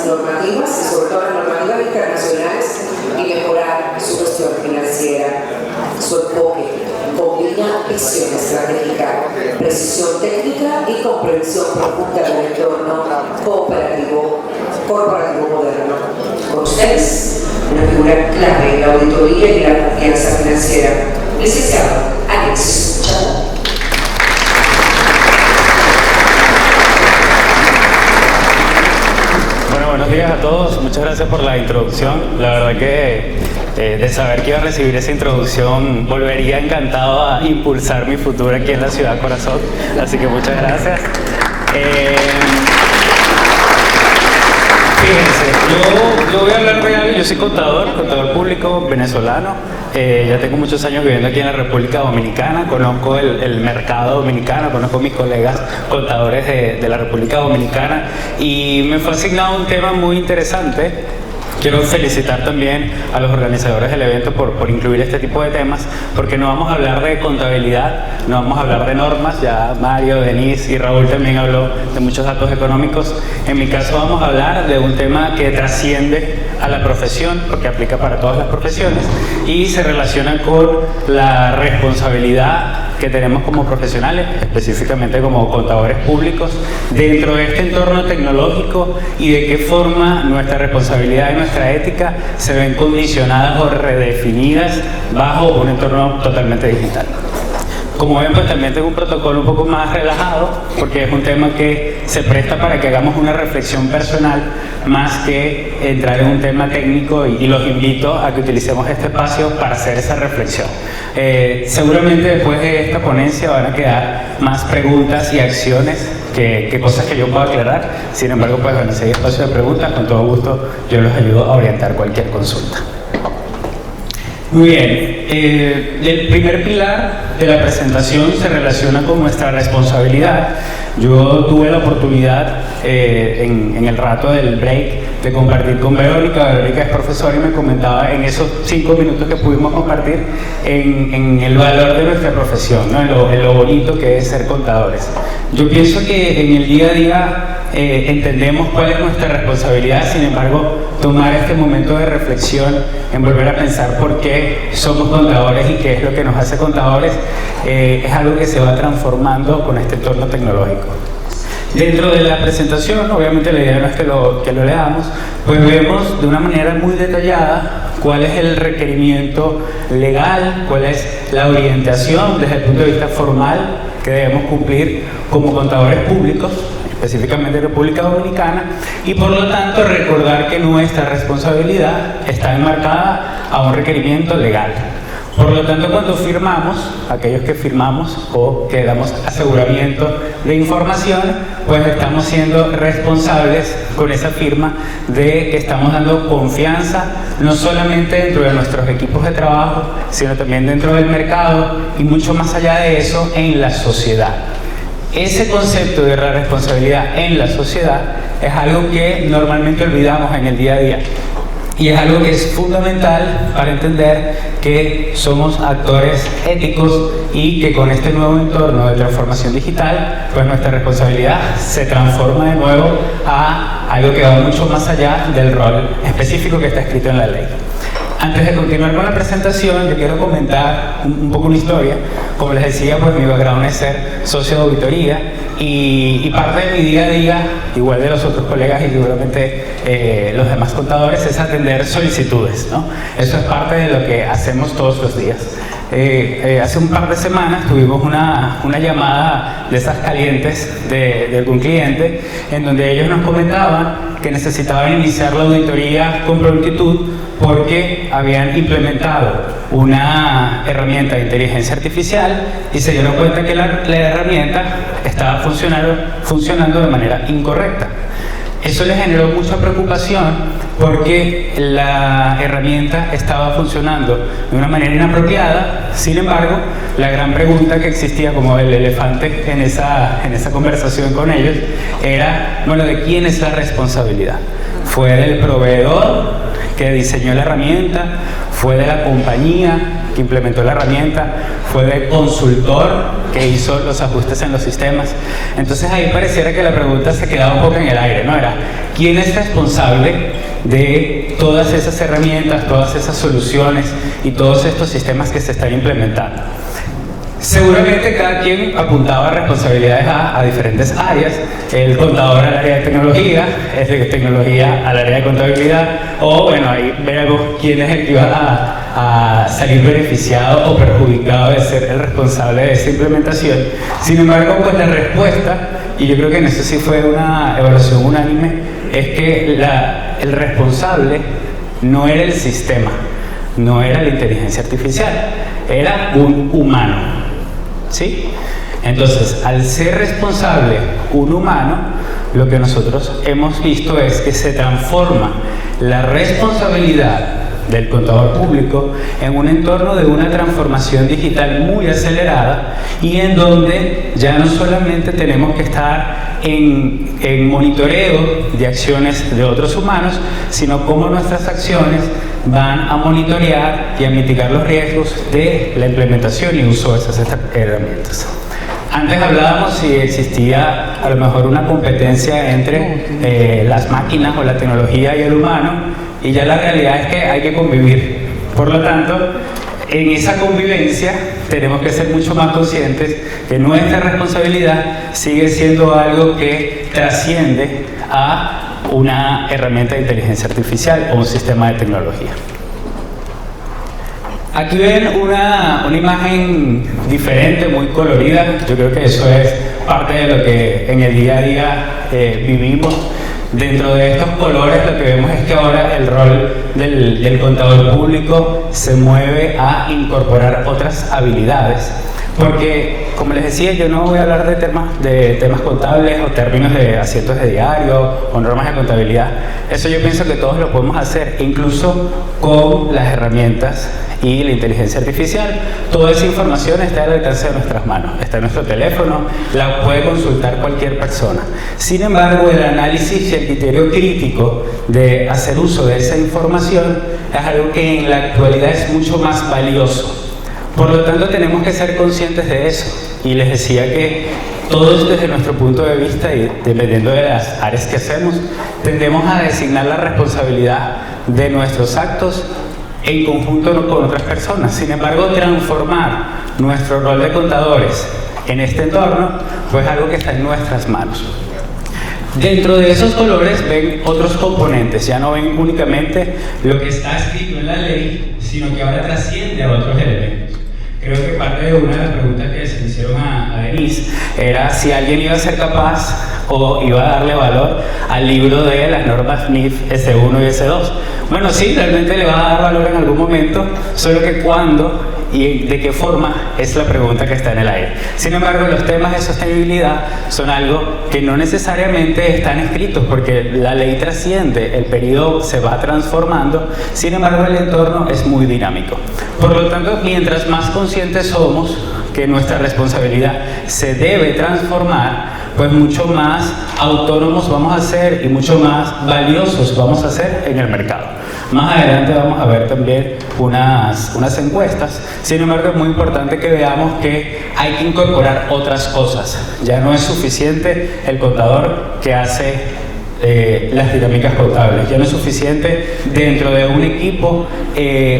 las normativas y sobre todo las normativas internacionales y mejorar su gestión financiera, su enfoque, combina visión estratégica, precisión técnica y comprensión profunda del entorno corporativo moderno. Con ustedes, una figura clave en la auditoría y la confianza financiera, licenciado Alex Chacón. Buenos días a todos, muchas gracias por la introducción. La verdad que de saber que iba a recibir esa introducción volvería encantado a impulsar mi futuro aquí en la ciudad corazón, así que muchas gracias. Fíjense, yo voy a hablar de algo. Yo soy contador público venezolano. Ya tengo muchos años viviendo aquí en la República Dominicana, conozco el mercado dominicano, conozco a mis colegas contadores de la República Dominicana y me fue asignado un tema muy interesante. Quiero felicitar también a los organizadores del evento por incluir este tipo de temas, porque no vamos a hablar de contabilidad, no vamos a hablar de normas, ya Mario, Denise y Raúl también habló de muchos datos económicos. En mi caso vamos a hablar de un tema que trasciende a la profesión, porque aplica para todas las profesiones, y se relaciona con la responsabilidad que tenemos como profesionales, específicamente como contadores públicos, dentro de este entorno tecnológico y de qué forma nuestra responsabilidad y nuestra ética se ven condicionadas o redefinidas bajo un entorno totalmente digital. Como ven, pues también tengo un protocolo un poco más relajado, porque es un tema que se presta para que hagamos una reflexión personal más que entrar en un tema técnico, y los invito a que utilicemos este espacio para hacer esa reflexión. Seguramente después de esta ponencia van a quedar más preguntas y acciones que cosas que yo puedo aclarar. Sin embargo, pues bueno, si hay espacio de preguntas, con todo gusto yo los ayudo a orientar cualquier consulta. Muy bien, el primer pilar de la presentación se relaciona con nuestra responsabilidad. Yo tuve la oportunidad en el rato del break de compartir con Verónica. Verónica es profesora y me comentaba en esos 5 minutos que pudimos compartir en el valor de nuestra profesión, ¿no? en lo bonito que es ser contadores. Yo pienso que en el día a día entendemos cuál es nuestra responsabilidad. Sin embargo, tomar este momento de reflexión, en volver a pensar por qué somos contadores y qué es lo que nos hace contadores, es algo que se va transformando con este entorno tecnológico. Dentro de la presentación, obviamente la idea no es que lo leamos, pues vemos de una manera muy detallada cuál es el requerimiento legal, cuál es la orientación desde el punto de vista formal que debemos cumplir como contadores públicos, específicamente en República Dominicana, y por lo tanto recordar que nuestra responsabilidad está enmarcada a un requerimiento legal. Por lo tanto, cuando firmamos, aquellos que firmamos o que damos aseguramiento de información, pues estamos siendo responsables con esa firma de que estamos dando confianza, no solamente dentro de nuestros equipos de trabajo, sino también dentro del mercado y mucho más allá de eso en la sociedad. Ese concepto de la responsabilidad en la sociedad es algo que normalmente olvidamos en el día a día. Y es algo que es fundamental para entender que somos actores éticos y que con este nuevo entorno de transformación digital, pues nuestra responsabilidad se transforma de nuevo a algo que va mucho más allá del rol específico que está escrito en la ley. Antes de continuar con la presentación, yo quiero comentar un poco una historia. Como les decía, pues mi background es ser socio de auditoría y parte de mi día a día, igual de los otros colegas y seguramente los demás contadores, es atender solicitudes, ¿no? Eso es parte de lo que hacemos todos los días. Hace un par de semanas tuvimos una llamada de esas calientes de algún cliente en donde ellos nos comentaban que necesitaban iniciar la auditoría con prontitud porque habían implementado una herramienta de inteligencia artificial y se dieron cuenta que la herramienta estaba funcionando de manera incorrecta. Eso les generó mucha preocupación porque la herramienta estaba funcionando de una manera inapropiada. Sin embargo, la gran pregunta que existía como el elefante en esa conversación con ellos era, bueno, ¿de quién es la responsabilidad? ¿Fue del proveedor que diseñó la herramienta? ¿Fue de la compañía que implementó la herramienta, fue de consultor que hizo los ajustes en los sistemas. Entonces ahí pareciera que la pregunta se quedaba un poco en el aire, ¿no? Era, ¿quién es responsable de todas esas herramientas, todas esas soluciones y todos estos sistemas que se están implementando? Seguramente cada quien apuntaba responsabilidades a diferentes áreas, el contador al área de tecnología, el de tecnología al área de contabilidad, o bueno, ahí veremos quién es el que iba a salir beneficiado o perjudicado de ser el responsable de esta implementación. Sin embargo, pues la respuesta, y yo creo que en eso sí fue una evaluación unánime, es que el responsable no era el sistema, no era la inteligencia artificial, era un humano. ¿Sí? Entonces, al ser responsable un humano, lo que nosotros hemos visto es que se transforma la responsabilidad del contador público en un entorno de una transformación digital muy acelerada y en donde ya no solamente tenemos que estar en monitoreo de acciones de otros humanos, sino cómo nuestras acciones van a monitorear y a mitigar los riesgos de la implementación y uso de esas herramientas. Antes hablábamos si existía a lo mejor una competencia entre las máquinas o la tecnología y el humano, y ya la realidad es que hay que convivir. Por lo tanto, en esa convivencia tenemos que ser mucho más conscientes que nuestra responsabilidad sigue siendo algo que trasciende a una herramienta de inteligencia artificial o un sistema de tecnología. Aquí ven una imagen diferente, muy colorida. Yo creo que eso es parte de lo que en el día a día vivimos. Dentro de estos colores lo que vemos es que ahora el rol del contador público se mueve a incorporar otras habilidades. Porque, como les decía, yo no voy a hablar de temas contables o términos de asientos de diario o normas de contabilidad. Eso yo pienso que todos lo podemos hacer, incluso con las herramientas y la inteligencia artificial. Toda esa información está al alcance de nuestras manos, está en nuestro teléfono, la puede consultar cualquier persona. Sin embargo, el análisis y el criterio crítico de hacer uso de esa información es algo que en la actualidad es mucho más valioso. Por lo tanto, tenemos que ser conscientes de eso. Y les decía que todos desde nuestro punto de vista y dependiendo de las áreas que hacemos, tendemos a designar la responsabilidad de nuestros actos en conjunto con otras personas. Sin embargo, transformar nuestro rol de contadores en este entorno, pues algo que está en nuestras manos. Dentro de esos colores ven otros componentes, ya no ven únicamente lo que está escrito en la ley, sino que ahora trasciende a otros elementos. Creo que parte de una de las preguntas que se le hicieron a Denise era si alguien iba a ser capaz o iba a darle valor al libro de las normas NIF S1 y S2. Bueno, sí, realmente le va a dar valor en algún momento, solo que cuándo y de qué forma es la pregunta que está en el aire. Sin embargo, los temas de sostenibilidad son algo que no necesariamente están escritos porque la ley trasciende, el periodo se va transformando, sin embargo el entorno es muy dinámico. Por lo tanto, mientras más conscientes somos que nuestra responsabilidad se debe transformar, pues mucho más autónomos vamos a ser y mucho más valiosos vamos a ser en el mercado. Más adelante vamos a ver también unas encuestas. Sin embargo, es muy importante que veamos que hay que incorporar otras cosas. Ya no es suficiente el contador que hace las dinámicas contables. Ya no es suficiente dentro de un equipo,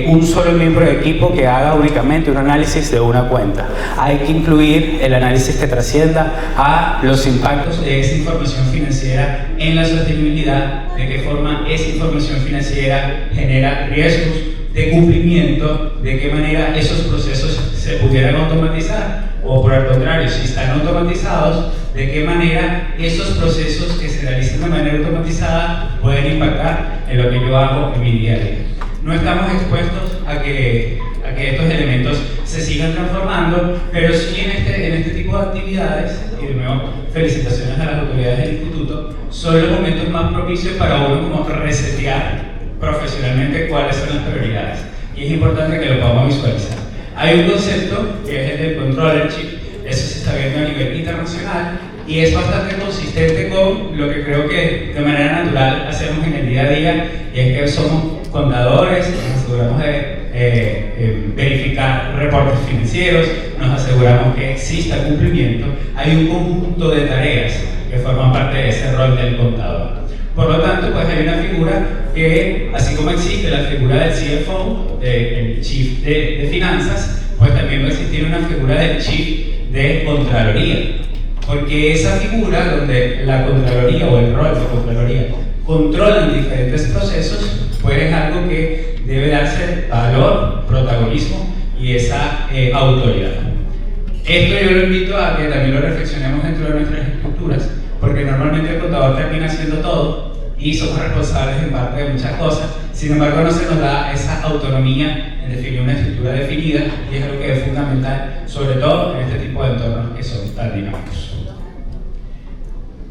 un solo miembro de equipo que haga únicamente un análisis de una cuenta. Hay que incluir el análisis que trascienda a los impactos de esa información financiera en la sostenibilidad, de qué forma esa información financiera genera riesgos de cumplimiento, de qué manera esos procesos se pudieran automatizar o por el contrario, si están automatizados, de qué manera esos procesos que se realizan de manera automatizada pueden impactar en lo que yo hago en mi día a día. No estamos expuestos a que estos elementos se sigan transformando, pero sí en este tipo de actividades, y de nuevo felicitaciones a las autoridades del instituto, son los momentos más propicios para uno como resetear profesionalmente cuáles son las prioridades. Y es importante que lo podamos visualizar. Hay un concepto que es el del controllership, eso se está viendo a nivel internacional y es bastante consistente con lo que creo que de manera natural hacemos en el día a día, y es que somos contadores, nos aseguramos de verificar reportes financieros, nos aseguramos que exista cumplimiento. Hay un conjunto de tareas que forman parte de ese rol del contador. Por lo tanto, pues hay una figura que, así como existe la figura del CFO, el Chief de Finanzas, pues también va a existir una figura del Chief de Contraloría. Porque esa figura donde la Contraloría o el rol de Contraloría controlan diferentes procesos, pues es algo que debe darse valor, protagonismo y esa autoridad. Esto yo lo invito a que también lo reflexionemos dentro de nuestras estructuras, porque normalmente el contador termina haciendo todo y somos responsables en parte de muchas cosas. Sin embargo, no se nos da esa autonomía en definir una estructura definida, y es algo que es fundamental, sobre todo en este tipo de entornos que son tan dinámicos.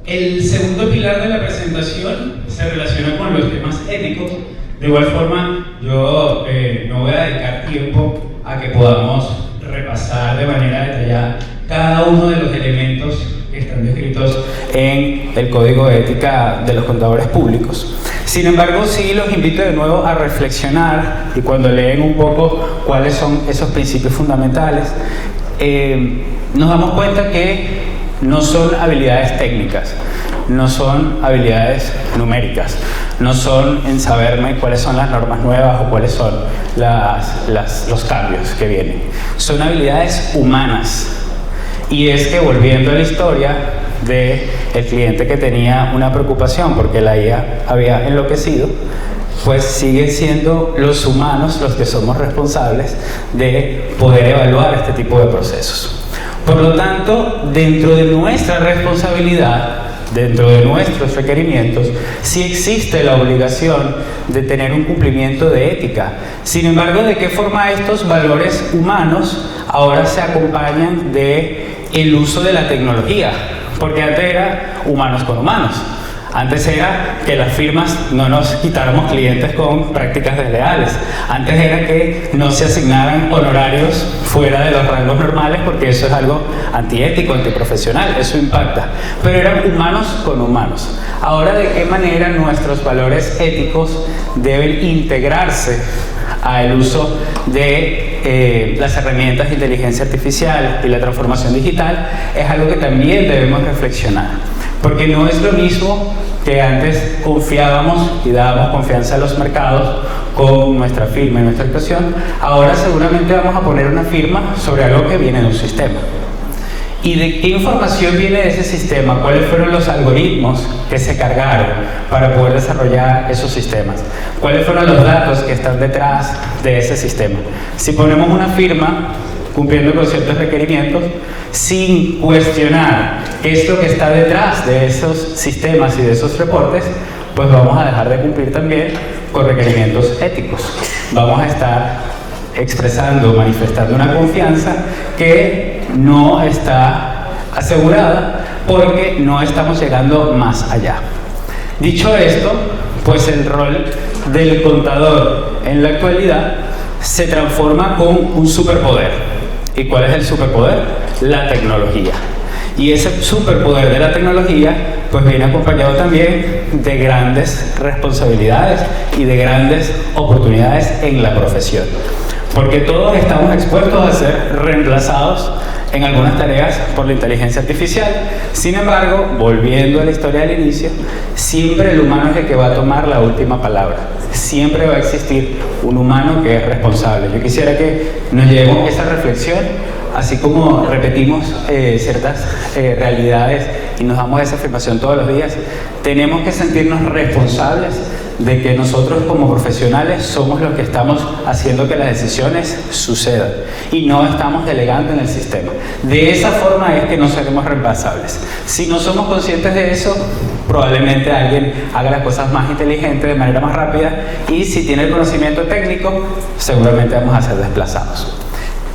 El segundo pilar de la presentación se relaciona con los temas éticos. De igual forma, yo no voy a dedicar tiempo a que podamos repasar de manera detallada cada uno de los elementos que están descritos en el Código de Ética de los Contadores Públicos. Sin embargo, sí los invito de nuevo a reflexionar, y cuando leen un poco cuáles son esos principios fundamentales, nos damos cuenta que no son habilidades técnicas, no son habilidades numéricas, no son en saberme cuáles son las normas nuevas o cuáles son los cambios que vienen. Son habilidades humanas. Y es que, volviendo a la historia del cliente que tenía una preocupación porque la IA había enloquecido, pues siguen siendo los humanos los que somos responsables de poder evaluar este tipo de procesos. Por lo tanto, dentro de nuestra responsabilidad, dentro de nuestros requerimientos, sí existe la obligación de tener un cumplimiento de ética. Sin embargo, ¿de qué forma estos valores humanos ahora se acompañan del uso de la tecnología? Porque antes era humanos con humanos. Antes era que las firmas no nos quitáramos clientes con prácticas desleales. Antes era que no se asignaran honorarios fuera de los rangos normales, porque eso es algo antiético, antiprofesional, eso impacta. Pero eran humanos con humanos. Ahora, ¿de qué manera nuestros valores éticos deben integrarse al uso de las herramientas de inteligencia artificial y la transformación digital? Es algo que también debemos reflexionar. Porque no es lo mismo que antes confiábamos y dábamos confianza a los mercados con nuestra firma y nuestra actuación. Ahora seguramente vamos a poner una firma sobre algo que viene de un sistema. ¿Y de qué información viene de ese sistema? ¿Cuáles fueron los algoritmos que se cargaron para poder desarrollar esos sistemas? ¿Cuáles fueron los datos que están detrás de ese sistema? Si ponemos una firma cumpliendo con ciertos requerimientos, sin cuestionar qué es lo que está detrás de esos sistemas y de esos reportes, pues vamos a dejar de cumplir también con requerimientos éticos. Vamos a estar expresando, manifestando una confianza que no está asegurada porque no estamos llegando más allá. Dicho esto, pues el rol del contador en la actualidad se transforma con un superpoder. ¿Y cuál es el superpoder? La tecnología. Y ese superpoder de la tecnología pues viene acompañado también de grandes responsabilidades y de grandes oportunidades en la profesión. Porque todos estamos expuestos a ser reemplazados en algunas tareas por la inteligencia artificial. Sin embargo, volviendo a la historia del inicio, siempre el humano es el que va a tomar la última palabra. Siempre va a existir un humano que es responsable. Yo quisiera que nos llevemos esa reflexión, así como repetimos ciertas realidades y nos damos esa afirmación todos los días. Tenemos que sentirnos responsables de que nosotros como profesionales somos los que estamos haciendo que las decisiones sucedan y no estamos delegando en el sistema. De esa forma es que no seremos reemplazables. Si no somos conscientes de eso, probablemente alguien haga las cosas más inteligentes, de manera más rápida, y si tiene el conocimiento técnico, seguramente vamos a ser desplazados.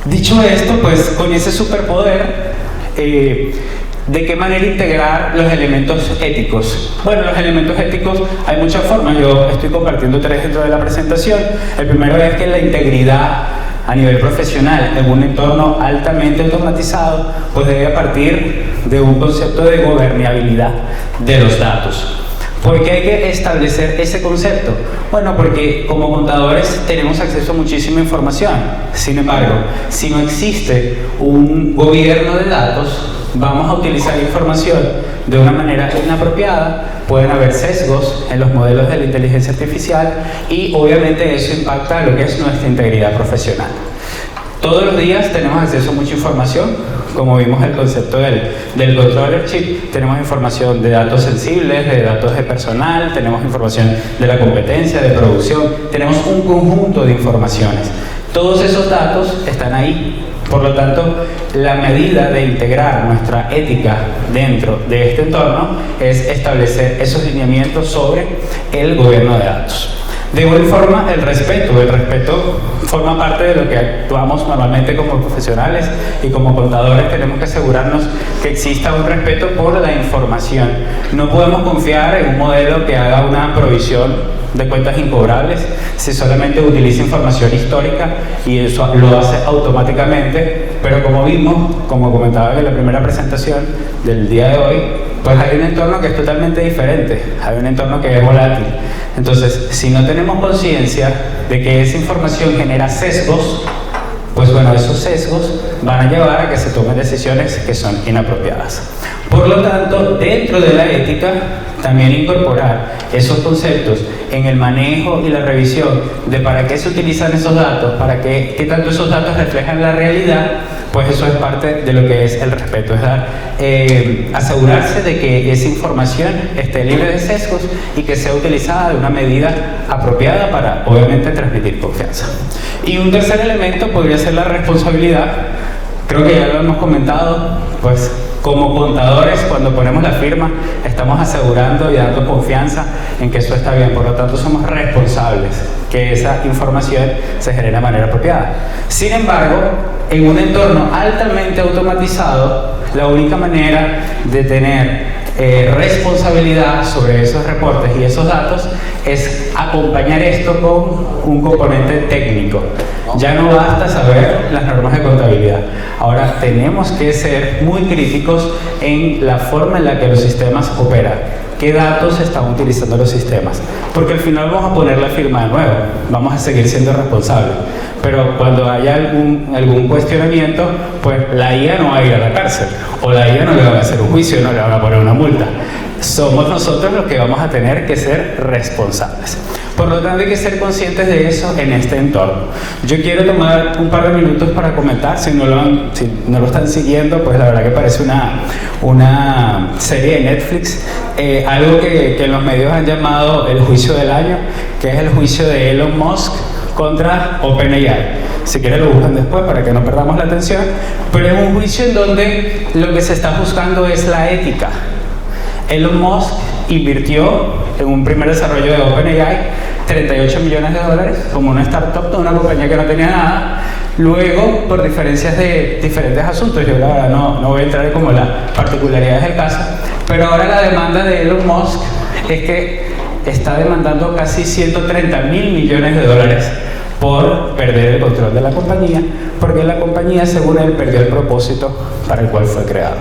Dicho esto, pues con ese superpoder, ¿de qué manera integrar los elementos éticos? Bueno, los elementos éticos hay muchas formas. Yo estoy compartiendo 3 dentro de la presentación. El primero es que la integridad a nivel profesional en un entorno altamente automatizado pues debe partir de un concepto de gobernabilidad de los datos. ¿Por qué hay que establecer ese concepto? Bueno, porque como contadores tenemos acceso a muchísima información. Sin embargo, si no existe un gobierno de datos, vamos a utilizar información de una manera inapropiada, pueden haber sesgos en los modelos de la inteligencia artificial y obviamente eso impacta lo que es nuestra integridad profesional. Todos los días tenemos acceso a mucha información, como vimos el concepto del controllership, tenemos información de datos sensibles, de datos de personal, tenemos información de la competencia, de producción, tenemos un conjunto de informaciones. Todos esos datos están ahí. Por lo tanto, la medida de integrar nuestra ética dentro de este entorno es establecer esos lineamientos sobre el gobierno de datos. De igual forma, el respeto forma parte de lo que actuamos normalmente como profesionales y como contadores tenemos que asegurarnos que exista un respeto por la información. No podemos confiar en un modelo que haga una provisión de cuentas incobrables si solamente utiliza información histórica y eso lo hace automáticamente, pero como vimos, como comentaba en la primera presentación del día de hoy, pues hay un entorno que es totalmente diferente, hay un entorno que es volátil. Entonces, si no tenemos conciencia de que esa información genera sesgos, pues bueno, esos sesgos van a llevar a que se tomen decisiones que son inapropiadas. Por lo tanto, dentro de la ética, también incorporar esos conceptos en el manejo y la revisión de para qué se utilizan esos datos, para qué tanto esos datos reflejan la realidad, pues eso es parte de lo que es el respeto, es asegurarse de que esa información esté libre de sesgos y que sea utilizada de una medida apropiada para, obviamente, transmitir confianza. Y un tercer elemento podría ser la responsabilidad. Creo que ya lo hemos comentado, pues como contadores, cuando ponemos la firma, estamos asegurando y dando confianza en que eso está bien. Por lo tanto, somos responsables que esa información se genere de manera apropiada. Sin embargo, en un entorno altamente automatizado, la única manera de tener responsabilidad sobre esos reportes y esos datos es acompañar esto con un componente técnico. Ya no basta saber las normas de contabilidad. Ahora tenemos que ser muy críticos en la forma en la que los sistemas operan. ¿Qué datos están utilizando los sistemas? Porque al final vamos a poner la firma de nuevo, vamos a seguir siendo responsables. Pero cuando haya algún cuestionamiento, pues la IA no va a ir a la cárcel, o la IA no le van a hacer un juicio, no le van a poner una multa. Somos nosotros los que vamos a tener que ser responsables. Por lo tanto, hay que ser conscientes de eso en este entorno. Yo quiero tomar un par de minutos para comentar, si no lo están siguiendo, pues la verdad que parece una serie de Netflix, algo que en los medios han llamado el juicio del año, que es el juicio de Elon Musk contra OpenAI. Si quieren lo buscan después para que no perdamos la atención, pero es un juicio en donde lo que se está buscando es la ética. Elon Musk invirtió en un primer desarrollo de OpenAI 38 millones de dólares como una startup de una compañía que no tenía nada. Luego, por diferencias de diferentes asuntos, yo la verdad no voy a entrar en como las particularidades del caso, pero ahora la demanda de Elon Musk es que está demandando casi 130 mil millones de dólares por perder el control de la compañía, porque la compañía, según él, perdió el propósito para el cual fue creado.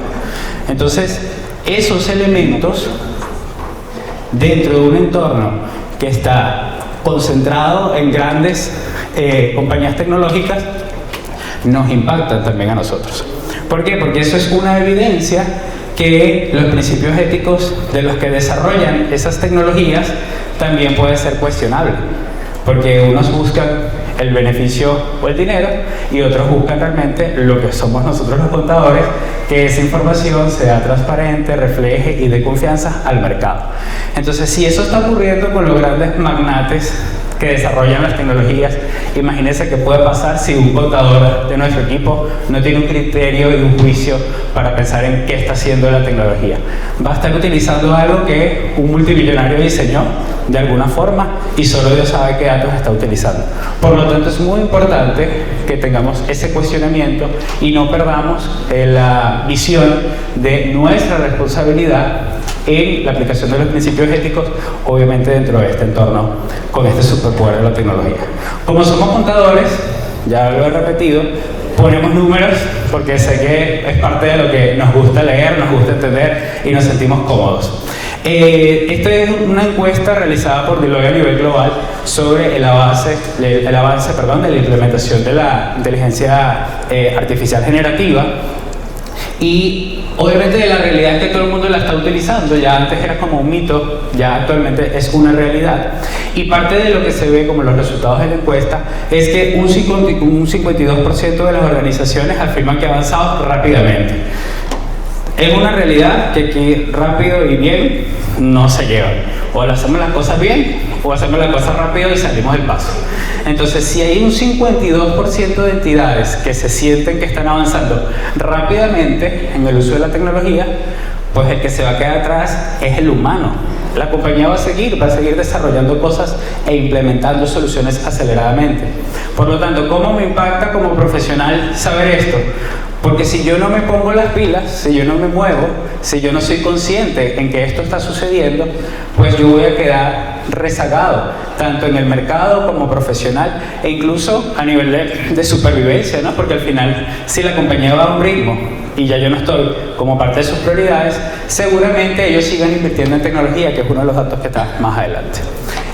Entonces, esos elementos dentro de un entorno que está concentrado en grandes compañías tecnológicas nos impactan también a nosotros. ¿Por qué? Porque eso es una evidencia que los principios éticos de los que desarrollan esas tecnologías también puede ser cuestionable, porque unos buscan el beneficio o el dinero y otros buscan realmente lo que somos nosotros los contadores, que esa información sea transparente, refleje y dé confianza al mercado. Entonces, si eso está ocurriendo con los grandes magnates que desarrollan las tecnologías, imagínense qué puede pasar si un contador de nuestro equipo no tiene un criterio y un juicio para pensar en qué está haciendo la tecnología. Va a estar utilizando algo que un multimillonario diseñó de alguna forma y solo Dios sabe qué datos está utilizando. Por lo tanto, es muy importante que tengamos ese cuestionamiento y no perdamos la visión de nuestra responsabilidad en la aplicación de los principios éticos, obviamente dentro de este entorno, con este superpoder de la tecnología. Como somos contadores, ya lo he repetido, ponemos números porque sé que es parte de lo que nos gusta leer, nos gusta entender y nos sentimos cómodos. Esta es una encuesta realizada por Deloitte a nivel global sobre el avance de la implementación de la inteligencia artificial generativa. Y obviamente la realidad es que todo el mundo la está utilizando. Ya antes era como un mito, ya actualmente es una realidad. Y parte de lo que se ve como los resultados de la encuesta es que un 52% de las organizaciones afirman que ha avanzado rápidamente. Es una realidad que aquí rápido y bien no se llevan. O hacemos las cosas bien o hacemos las cosas rápido y salimos del paso. Entonces, si hay un 52% de entidades que se sienten que están avanzando rápidamente en el uso de la tecnología, pues el que se va a quedar atrás es el humano. La compañía va a seguir desarrollando cosas e implementando soluciones aceleradamente. Por lo tanto, ¿cómo me impacta como profesional saber esto? Porque si yo no me pongo las pilas, si yo no me muevo, si yo no soy consciente en que esto está sucediendo, pues yo voy a quedar rezagado, tanto en el mercado como profesional e incluso a nivel de supervivencia, ¿no? Porque al final, si la compañía va a un ritmo y ya yo no estoy como parte de sus prioridades, seguramente ellos sigan invirtiendo en tecnología, que es uno de los datos que está más adelante.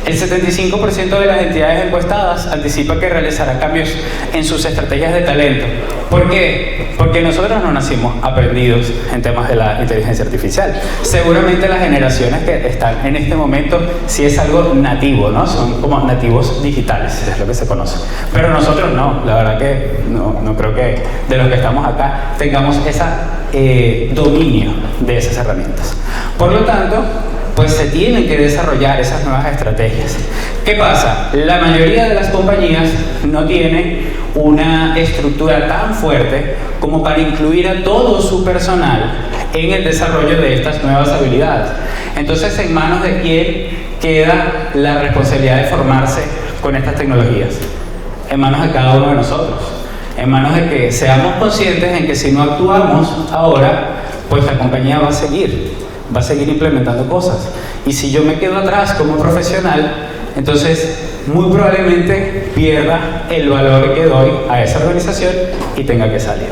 El 75% de las entidades encuestadas anticipa que realizará cambios en sus estrategias de talento. ¿Por qué? Porque nosotros no nacimos aprendidos en temas de la inteligencia artificial. Seguramente las generaciones que están en este momento sí es algo nativo, ¿no? Son como nativos digitales, es lo que se conoce. Pero nosotros no, la verdad que no creo que de los que estamos acá tengamos ese dominio de esas herramientas. Por lo tanto, pues se tienen que desarrollar esas nuevas estrategias. ¿Qué pasa? La mayoría de las compañías no tiene una estructura tan fuerte como para incluir a todo su personal en el desarrollo de estas nuevas habilidades. Entonces, ¿en manos de quién queda la responsabilidad de formarse con estas tecnologías? En manos de cada uno de nosotros. En manos de que seamos conscientes en que si no actuamos ahora, pues la compañía va a seguir implementando cosas. Y si yo me quedo atrás como profesional, entonces muy probablemente pierda el valor que doy a esa organización y tenga que salir.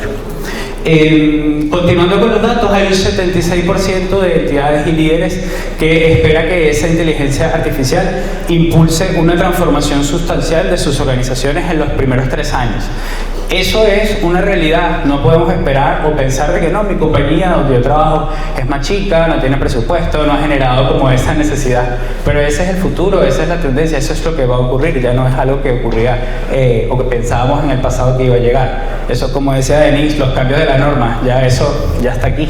Continuando con los datos, hay un 76% de entidades y líderes que espera que esa inteligencia artificial impulse una transformación sustancial de sus organizaciones en los primeros 3 años. Eso es una realidad. No podemos esperar o pensar de que no, mi compañía donde yo trabajo es más chica, no tiene presupuesto, no ha generado como esa necesidad. Pero ese es el futuro, esa es la tendencia, eso es lo que va a ocurrir. Ya no es algo que ocurría o que pensábamos en el pasado que iba a llegar. Eso, como decía Denise, los cambios de la norma, ya eso ya está aquí.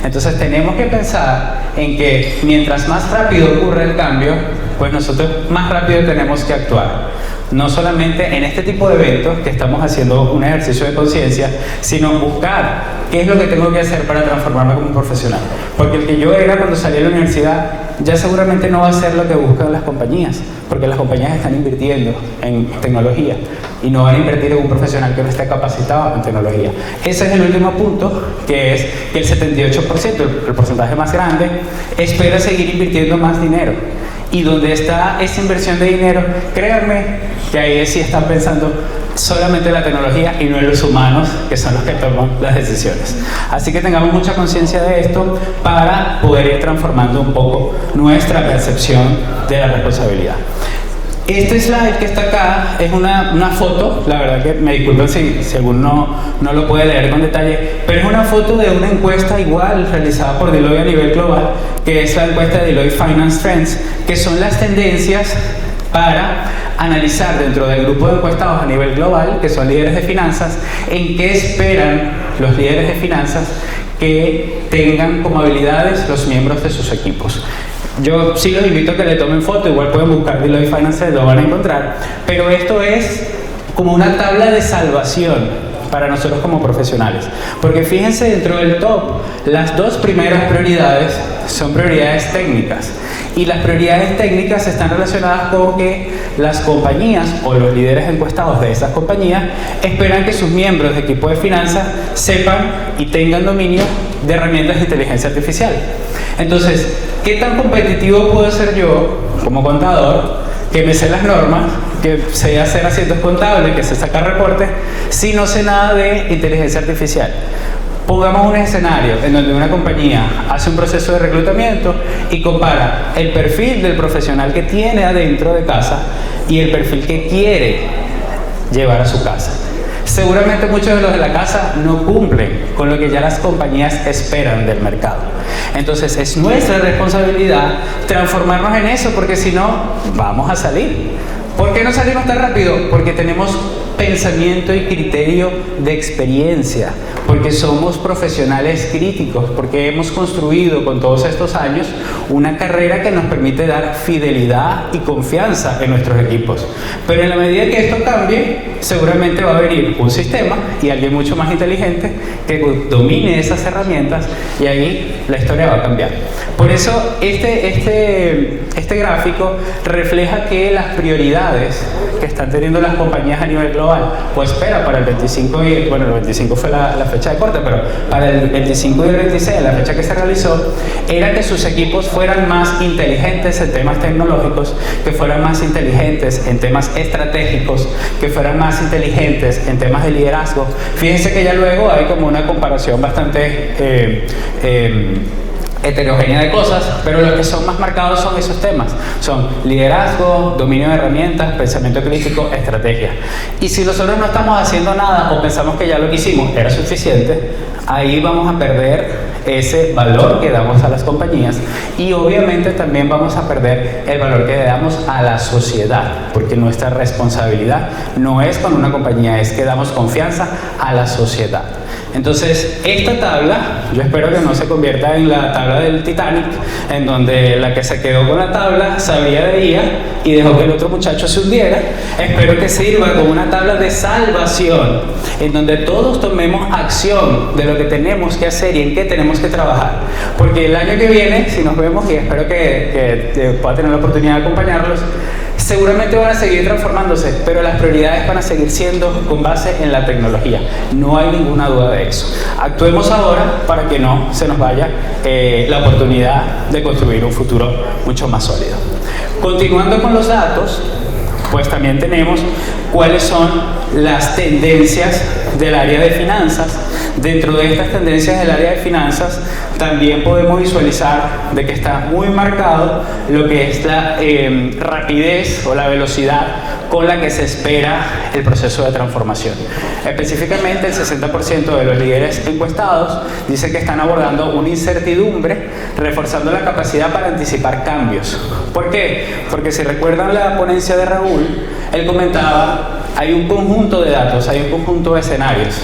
Entonces tenemos que pensar en que mientras más rápido ocurre el cambio, pues nosotros más rápido tenemos que actuar. No solamente en este tipo de eventos que estamos haciendo un ejercicio de conciencia, sino buscar qué es lo que tengo que hacer para transformarme como un profesional. Porque el que yo era cuando salí de la universidad ya seguramente no va a ser lo que buscan las compañías, porque las compañías están invirtiendo en tecnología y no van a invertir en un profesional que no esté capacitado en tecnología. Ese es el último punto, que es que el 78%, el porcentaje más grande, espera seguir invirtiendo más dinero. Y donde está esa inversión de dinero, créanme que ahí sí están pensando solamente en la tecnología y no en los humanos, que son los que toman las decisiones. Así que tengamos mucha conciencia de esto para poder ir transformando un poco nuestra percepción de la responsabilidad. Este slide que está acá es una foto, la verdad que me disculpen si alguno no lo puede leer con detalle, pero es una foto de una encuesta igual realizada por Deloitte a nivel global, que es la encuesta de Deloitte Finance Trends, que son las tendencias para analizar dentro del grupo de encuestados a nivel global, que son líderes de finanzas, en qué esperan los líderes de finanzas que tengan como habilidades los miembros de sus equipos. Yo sí los invito a que le tomen foto, igual pueden buscar Deloitte Finance, lo van a encontrar, pero esto es como una tabla de salvación para nosotros como profesionales, porque fíjense, dentro del top, las 2 primeras prioridades son prioridades técnicas, y las prioridades técnicas están relacionadas con que las compañías o los líderes encuestados de esas compañías esperan que sus miembros de equipo de finanzas sepan y tengan dominio de herramientas de inteligencia artificial. Entonces, ¿qué tan competitivo puedo ser yo como contador, que me sé las normas, que sé hacer asientos contables, que sé sacar reportes, si no sé nada de inteligencia artificial? Pongamos un escenario en donde una compañía hace un proceso de reclutamiento y compara el perfil del profesional que tiene adentro de casa y el perfil que quiere llevar a su casa. Seguramente muchos de los de la casa no cumplen con lo que ya las compañías esperan del mercado. Entonces es nuestra responsabilidad transformarnos en eso, porque si no, vamos a salir. ¿Por qué no salimos tan rápido? Porque tenemos pensamiento y criterio de experiencia, porque somos profesionales críticos, porque hemos construido con todos estos años una carrera que nos permite dar fidelidad y confianza en nuestros equipos. Pero en la medida que esto cambie, seguramente va a venir un sistema y alguien mucho más inteligente que domine esas herramientas, y ahí la historia va a cambiar. Por eso este gráfico refleja que las prioridades que están teniendo las compañías a nivel global, pues espera para el 25 y, bueno, el 25 fue la fecha de corte, pero para el 25 y el 26, la fecha que se realizó, era que sus equipos fueran más inteligentes en temas tecnológicos, que fueran más inteligentes en temas estratégicos, que fueran más inteligentes en temas de liderazgo. Fíjense que ya luego hay como una comparación bastante heterogénea de cosas, pero los que son más marcados son esos temas. Son liderazgo, dominio de herramientas, pensamiento crítico, estrategia. Y si nosotros no estamos haciendo nada o pensamos que ya lo que hicimos era suficiente, ahí vamos a perder ese valor que damos a las compañías, y obviamente también vamos a perder el valor que le damos a la sociedad, porque nuestra responsabilidad no es con una compañía, es que damos confianza a la sociedad. Entonces, esta tabla, yo espero que no se convierta en la tabla del Titanic, en donde la que se quedó con la tabla sabía de día y dejó que el otro muchacho se hundiera. Espero que sirva como una tabla de salvación, en donde todos tomemos acción de lo que tenemos que hacer y en qué tenemos que trabajar. Porque el año que viene, si nos vemos, y espero que pueda tener la oportunidad de acompañarlos, seguramente van a seguir transformándose, pero las prioridades van a seguir siendo con base en la tecnología. No hay ninguna duda de eso. Actuemos ahora para que no se nos vaya la oportunidad de construir un futuro mucho más sólido. Continuando con los datos, pues también tenemos cuáles son las tendencias del área de finanzas. Dentro de estas tendencias del área de finanzas también podemos visualizar de que está muy marcado lo que es la rapidez o la velocidad con la que se espera el proceso de transformación. Específicamente, el 60% de los líderes encuestados dicen que están abordando una incertidumbre, reforzando la capacidad para anticipar cambios. ¿Por qué? Porque si recuerdan la ponencia de Raúl, él comentaba, hay un conjunto de datos, hay un conjunto de escenarios.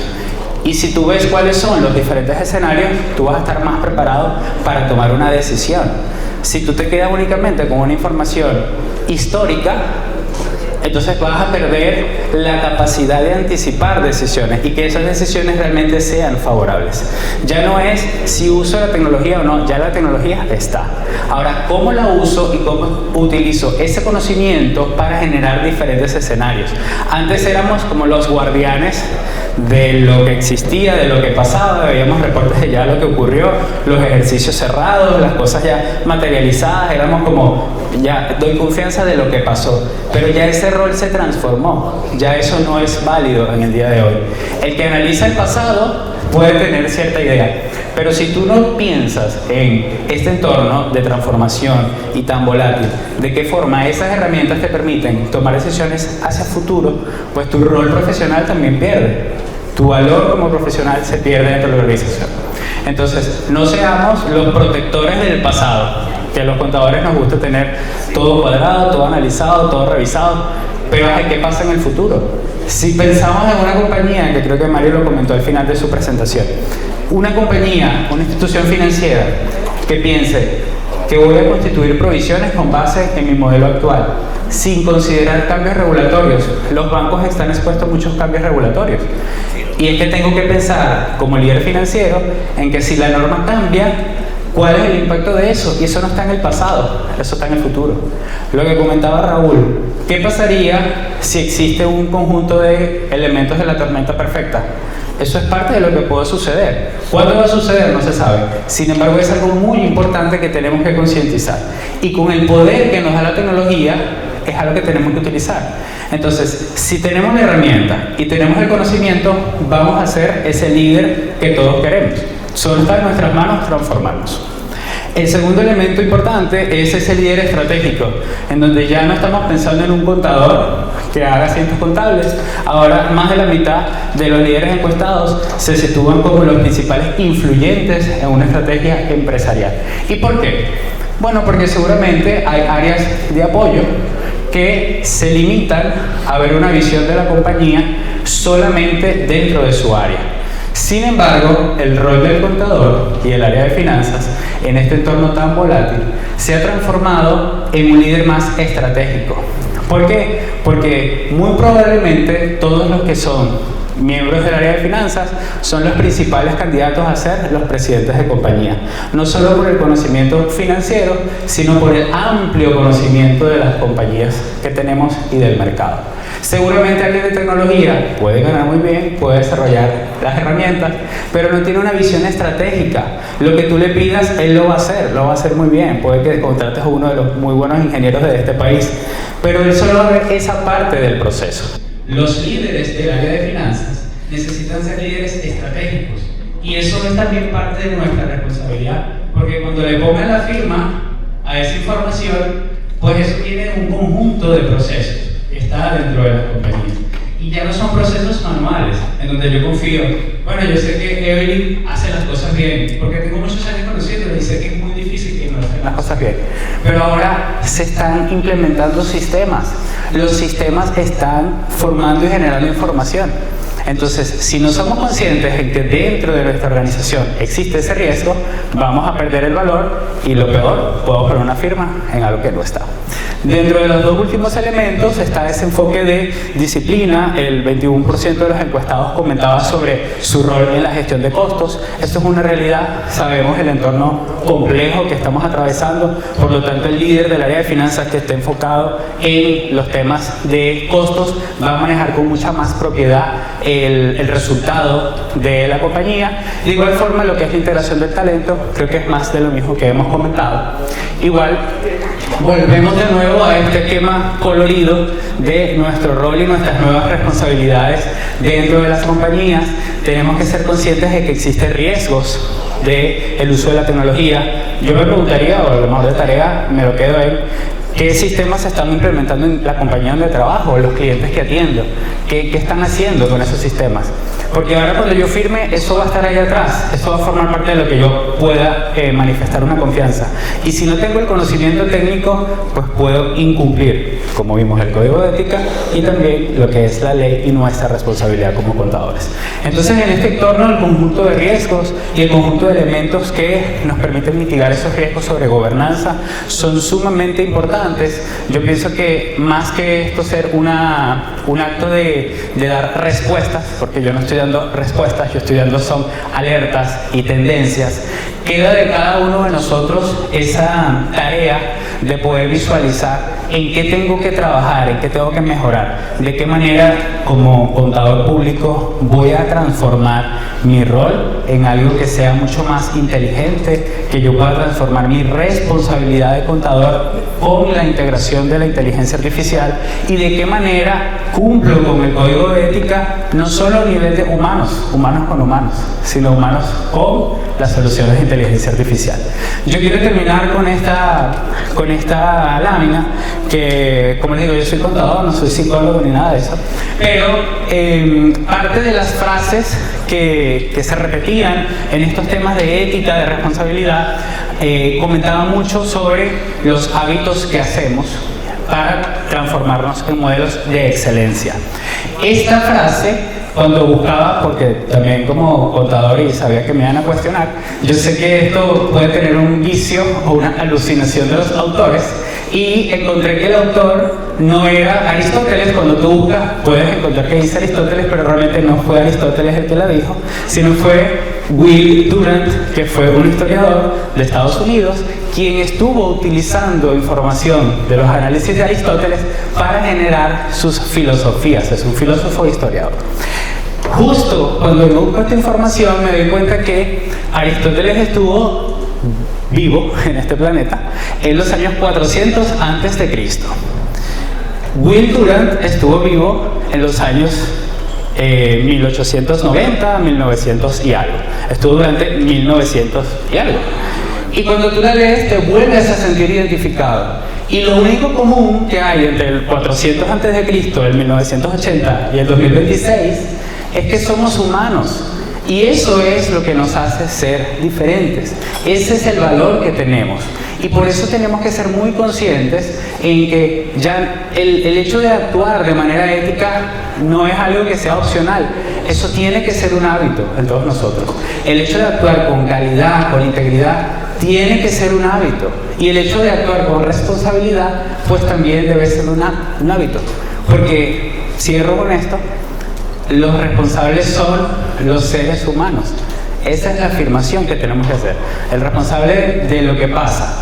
Y si tú ves cuáles son los diferentes escenarios, tú vas a estar más preparado para tomar una decisión. Si tú te quedas únicamente con una información histórica, entonces vas a perder la capacidad de anticipar decisiones y que esas decisiones realmente sean favorables. Ya no es si uso la tecnología o no, ya la tecnología está. Ahora, ¿cómo la uso y cómo utilizo ese conocimiento para generar diferentes escenarios? Antes éramos como los guardianes de lo que existía, de lo que pasaba, veíamos reportes de ya lo que ocurrió, los ejercicios cerrados, las cosas ya materializadas, éramos como, ya doy confianza de lo que pasó, pero ya ese rol se transformó, ya eso no es válido en el día de hoy. El que analiza el pasado puede tener cierta idea, pero si tú no piensas en este entorno de transformación y tan volátil, de qué forma esas herramientas te permiten tomar decisiones hacia el futuro, pues tu rol profesional también pierde. Tu valor como profesional se pierde dentro de la organización. Entonces, no seamos los protectores del pasado, que a los contadores nos gusta tener todo cuadrado, todo analizado, todo revisado, pero ¿qué pasa en el futuro? Si pensamos en una compañía, que creo que Mario lo comentó al final de su presentación, una compañía, una institución financiera que piense que voy a constituir provisiones con base en mi modelo actual, sin considerar cambios regulatorios. Los bancos están expuestos a muchos cambios regulatorios. Y es que tengo que pensar, como líder financiero, en que si la norma cambia, ¿cuál es el impacto de eso? Y eso no está en el pasado, eso está en el futuro. Lo que comentaba Raúl, ¿qué pasaría si existe un conjunto de elementos de la tormenta perfecta? Eso es parte de lo que puede suceder. ¿Cuándo va a suceder? No se sabe. Sin embargo, es algo muy importante que tenemos que concientizar. Y con el poder que nos da la tecnología, es algo que tenemos que utilizar. Entonces, si tenemos la herramienta y tenemos el conocimiento, vamos a ser ese líder que todos queremos. Solo está en nuestras manos transformarnos. El segundo elemento importante es ese líder estratégico, en donde ya no estamos pensando en un contador que haga cientos contables. Ahora más de la mitad de los líderes encuestados se sitúan como los principales influyentes en una estrategia empresarial. ¿Y por qué? Bueno, porque seguramente hay áreas de apoyo que se limitan a ver una visión de la compañía solamente dentro de su área. Sin embargo, el rol del contador y el área de finanzas en este entorno tan volátil se ha transformado en un líder más estratégico. ¿Por qué? Porque muy probablemente todos los que son miembros del área de finanzas son los principales candidatos a ser los presidentes de compañía, no solo por el conocimiento financiero, sino por el amplio conocimiento de las compañías que tenemos y del mercado. Seguramente alguien de tecnología puede ganar muy bien, puede desarrollar las herramientas, pero no tiene una visión estratégica. Lo que tú le pidas, él lo va a hacer muy bien. Puede que contrates a uno de los muy buenos ingenieros de este país, pero él solo va a ver esa parte del proceso. Los líderes del área de finanzas necesitan ser líderes estratégicos, y eso es también parte de nuestra responsabilidad, porque cuando le pongan la firma a esa información, pues eso tiene un conjunto de procesos que está dentro de las compañías, y ya no son procesos manuales en donde yo confío. Bueno, yo sé que Evelyn hace las cosas bien porque tengo muchos años conociéndola y sé que es muy difícil que no haga las cosas bien, pero ahora se están implementando sistemas. Los sistemas están formando y generando información. Entonces, si no somos conscientes de que dentro de nuestra organización existe ese riesgo, vamos a perder el valor y, lo peor, puedo poner una firma en algo que no está. Dentro de los dos últimos elementos está ese enfoque de disciplina. El 21% de los encuestados comentaba sobre su rol en la gestión de costos. Esto es una realidad, sabemos el entorno complejo que estamos atravesando, por lo tanto el líder del área de finanzas que esté enfocado en los temas de costos va a manejar con mucha más propiedad el resultado de la compañía. De igual forma, lo que es la integración del talento, creo que es más de lo mismo que hemos comentado. Igual, volvemos de nuevo a este esquema colorido de nuestro rol y nuestras nuevas responsabilidades dentro de las compañías. Tenemos que ser conscientes de que existen riesgos del uso de la tecnología. Yo me preguntaría, o a lo mejor de tarea me lo quedo en ¿qué sistemas se están implementando en la compañía donde trabajo, los clientes que atiendo? ¿Qué están haciendo con esos sistemas? Porque ahora cuando yo firme, eso va a estar ahí atrás, eso va a formar parte de lo que yo pueda manifestar una confianza. Y si no tengo el conocimiento técnico, pues puedo incumplir, como vimos, el código de ética y también lo que es la ley y nuestra responsabilidad como contadores. Entonces, en este entorno, el conjunto de riesgos y el conjunto de elementos que nos permiten mitigar esos riesgos sobre gobernanza son sumamente importantes. Yo pienso que más que esto ser un acto de dar respuestas, porque yo no estoy dando respuestas, yo estoy dando son alertas y tendencias, queda de cada uno de nosotros esa tarea de poder visualizar en qué tengo que trabajar, en qué tengo que mejorar, de qué manera como contador público voy a transformar mi rol en algo que sea mucho más inteligente, que yo pueda transformar mi responsabilidad de contador con la integración de la inteligencia artificial, y de qué manera cumplo con el código de ética, no solo a nivel de humanos con humanos, sino humanos con las soluciones de inteligencia artificial. Yo quiero terminar con esta lámina que, como les digo, yo soy contador, no soy psicólogo ni nada de eso, pero parte de las frases que se repetían en estos temas de ética, de responsabilidad, comentaba mucho sobre los hábitos que hacemos para transformarnos en modelos de excelencia. Esta frase, cuando buscaba, porque también como contador y sabía que me iban a cuestionar, yo sé que esto puede tener un vicio o una alucinación de los autores, y encontré que el autor no era Aristóteles. Cuando tú buscas puedes encontrar que dice Aristóteles, pero realmente no fue Aristóteles el que la dijo, sino fue Will Durant, que fue un historiador de Estados Unidos, quien estuvo utilizando información de los análisis de Aristóteles para generar sus filosofías. Es un filósofo e historiador. Justo cuando yo busco esta información me doy cuenta que Aristóteles estuvo vivo en este planeta en los años 400 antes de Cristo. Will Durant estuvo vivo en los años 1890, 1900 y algo. Estuvo durante 1900 y algo. Y cuando tú la lees, te vuelves a sentir identificado. Y lo único común que hay entre el 400 a.C., el 1980 y el 2026 es que somos humanos. Y eso es lo que nos hace ser diferentes. Ese es el valor que tenemos. Y por eso tenemos que ser muy conscientes en que ya el hecho de actuar de manera ética no es algo que sea opcional. Eso tiene que ser un hábito en todos nosotros. El hecho de actuar con calidad, con integridad, tiene que ser un hábito. Y el hecho de actuar con responsabilidad, pues también debe ser un hábito. Porque, cierro con esto, los responsables son los seres humanos. Esa es la afirmación que tenemos que hacer. El responsable de lo que pasa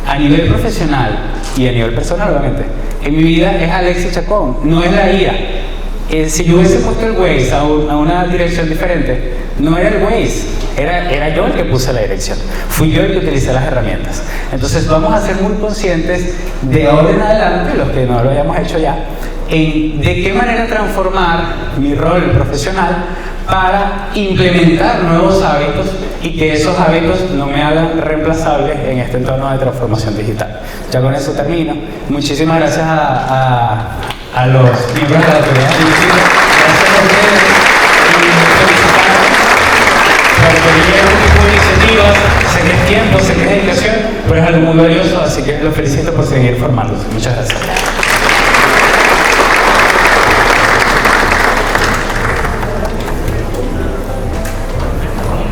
a nivel profesional y a nivel personal, obviamente, en mi vida es Alexis Chacón, no es la IA. Si yo hubiese puesto el Waze a una dirección diferente, no era el Waze, era yo el que puse la dirección. Fui yo el que utilicé las herramientas. Entonces vamos a ser muy conscientes de ahora en adelante, los que no lo hayamos hecho ya, en de qué manera transformar mi rol profesional para implementar nuevos hábitos y que esos hábitos no me hagan reemplazables en este entorno de transformación digital. Ya con eso termino. Muchísimas gracias a los miembros de la autoridad. Gracias a ustedes por tener este tipo de iniciativas. Sé que es tiempo, sé que es dedicación, pero es algo muy valioso, así que los felicito por seguir formándose. Muchas gracias.